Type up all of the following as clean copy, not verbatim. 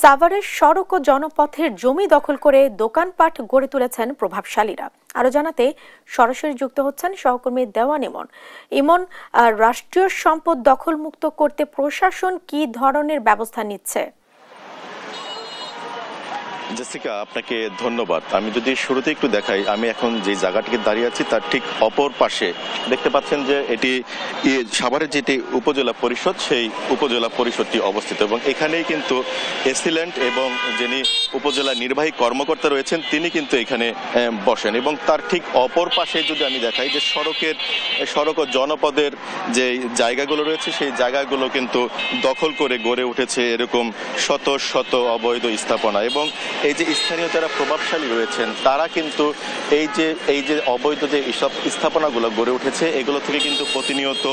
সাভারের সড়ক ও জনপথের জমি দখল করে দোকানপাট গড়ে তুলেছেন প্রভাবশালীরা। আরো জানাতে সরাসরি যুক্ত হচ্ছেন সহকর্মী দেওয়ান ইমন। রাষ্ট্রীয় সম্পদ দখলমুক্ত করতে প্রশাসন কি ধরনের ব্যবস্থা নিচ্ছে? জেসিকা, আপনাকে ধন্যবাদ। আমি যদি শুরুতে একটু দেখাই, আমি এখন যে জায়গাটিতে দাঁড়িয়ে আছি তার ঠিক অপর পাশে দেখতে পাচ্ছেন যে এটি সাভারের যেটি উপজেলা পরিষদ, সেই উপজেলা পরিষদটি অবস্থিত এবং এখানেই কিন্তু এসিল্যান্ড এবং যিনি উপজেলা নির্বাহী কর্মকর্তা রয়েছেন তিনি কিন্তু এখানে বসেন এবং তার ঠিক অপর পাশে যদি আমি দেখাই যে সড়ক ও জনপদের যে জায়গাগুলো রয়েছে সেই জায়গাগুলো কিন্তু দখল করে গড়ে উঠেছে এরকম শত শত অবৈধ স্থাপনা। এবং এই যে স্থানীয় যারা প্রভাবশালী রয়েছেন তারা কিন্তু এই যে অবৈধ যে সব স্থাপনাগুলো গড়ে উঠেছে এগুলো থেকে কিন্তু প্রতিনিয়ত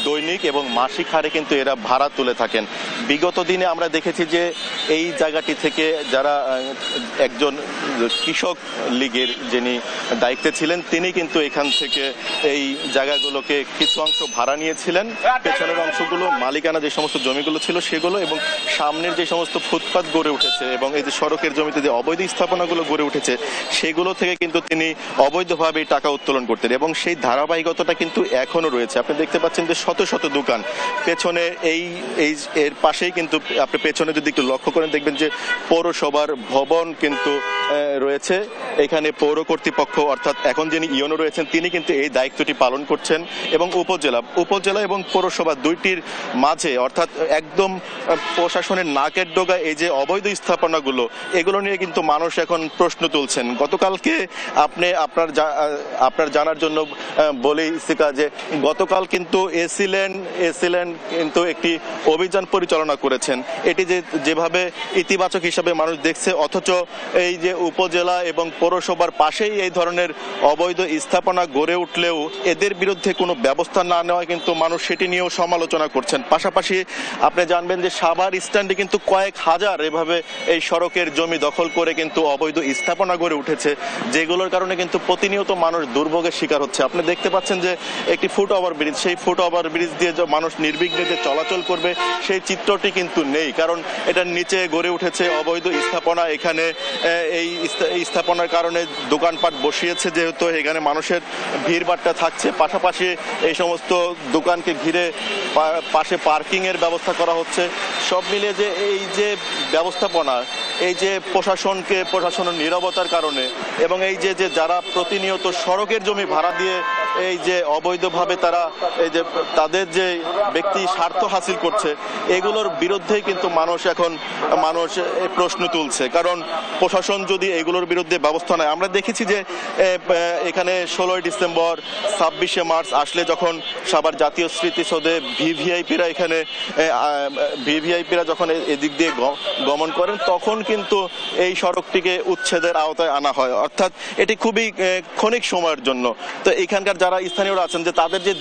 দৈনিক এবং মাসিক হারে কিন্তু এরা ভাড়া তুলে থাকেন। বিগত দিনে আমরা দেখেছি যে এই জায়গাটি থেকে যারা একজন কৃষক লীগের যিনি দায়িত্বে ছিলেন তিনি কিন্তু এখান থেকে এই জায়গাগুলোকে কিছু অংশ ভাড়া নিয়েছিলেন, পেছনের অংশগুলো মালিকানা যে সমস্ত জমিগুলো ছিল সেগুলো, এবং সামনের যে সমস্ত ফুটপাত গড়ে উঠেছে এবং এই যে সড়কের জমিতে যে অবৈধ স্থাপনাগুলো গড়ে উঠেছে সেগুলো থেকে কিন্তু তিনি অবৈধভাবে টাকা উত্তোলন করতেন এবং সেই ধারাবাহিকতাটা কিন্তু এখনো রয়েছে। আপনি দেখতে পাচ্ছেন যে শত শত দোকান পেছনে এর পাশেই কিন্তু আপনি পেছনে যদি একটু লক্ষ্য করেন দেখবেন যে পৌরসভার ভবন কিন্তু রয়েছে। এখানে পৌর কর্তৃপক্ষ অর্থাৎ এখন যিনি ইওনো রয়েছেন তিনি কিন্তু এই দায়িত্বটি পালন করছেন এবং উপজেলা এবং পৌরসভা দুইটির মাঝে অর্থাৎ একদম প্রশাসনের নাকের ডোগা এই যে অবৈধ স্থাপনাগুলো এগুলো নিয়ে কিন্তু মানুষ এখন প্রশ্ন তুলছেন। গতকালকে আপনার জানার জন্য বলি ইসিকা যে গতকাল কিন্তু এসিল্যান্ড কিন্তু একটি অভিযান পরিচালনা করেছেন। এটি যেভাবে ইতিবাচক হিসাবে মানুষ দেখছে, অথচ এই যে উপজেলা এবং পৌরসভার পাশেই এই ধরনের অবৈধ স্থাপনা গড়ে উঠলেও এদের বিরুদ্ধে কোনো ব্যবস্থা না নেওয়া কিন্তু মানুষ সেটি নিয়েও সমালোচনা করছেন। পাশাপাশি আপনি জানবেন যে সাভার স্ট্যান্ডে কিন্তু কয়েক হাজার এভাবে এই সড়কের জমি দখল করে কিন্তু অবৈধ স্থাপনা গড়ে উঠেছে, যেগুলোর কারণে কিন্তু প্রতিনিয়ত মানুষ দুর্ভোগের শিকার হচ্ছে। আপনি দেখতে পাচ্ছেন যে একটি ফুট ওভারব্রিজ, সেই ফুট ওভারব্রিজ দিয়ে মানুষ নির্বিঘ্নে যে চলাচল করবে সেই চিত্রটি কিন্তু নেই, কারণ এটার নিচে গড়ে উঠেছে অবৈধ স্থাপনা। এখানে এই স্থাপনার কারণে দোকানপাট বসিয়েছে, যেহেতু এখানে মানুষের ভিড়ভাট্টা থাকছে। পাশাপাশি এই সমস্ত দোকানকে ঘিরে পাশে পার্কিংয়ের ব্যবস্থা করা হচ্ছে। সব মিলিয়ে যে এই যে ব্যবস্থাপনা, এই যে প্রশাসনের নীরবতার কারণে এবং এই যে যারা প্রতিনিয়ত সড়কের জমি ভাড়া দিয়ে এই যে অবৈধভাবে তারা এই যে তাদের যে ব্যক্তি স্বার্থ হাসিল করছে এগুলোর বিরুদ্ধেই কিন্তু মানুষ প্রশ্ন তুলছে। কারণ প্রশাসন যদি এগুলোর বিরুদ্ধে ব্যবস্থা নেয়, আমরা দেখেছি যে এখানে 16 ডিসেম্বর 26শে মার্চ আসলে যখন সাভার জাতীয় স্মৃতিসৌধে ভিভিআইপিরা যখন এদিক দিয়ে গমন করেন তখন কিন্তু এই সড়কটিকে উচ্ছেদের আওতায় আনা হয়, অর্থাৎ এটি খুবই ক্ষণিক সময়ের জন্য। তো এখানকার যারা স্থানীয়রা আছেন যে তাদের যে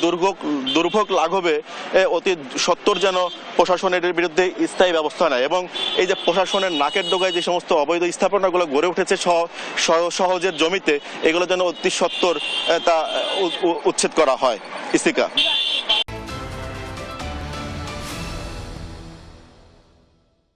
দুর্ভোগ লাঘবে অতি সত্বর যেন প্রশাসনের বিরুদ্ধে স্থায়ী ব্যবস্থা নেয় এবং এই যে প্রশাসনের নাকের ডোগায় যে সমস্ত অবৈধ স্থাপনাগুলো গড়ে উঠেছে সহজের জমিতে, এগুলো যেন অতি সত্বর তা উচ্ছেদ করা হয়। ইসিকা।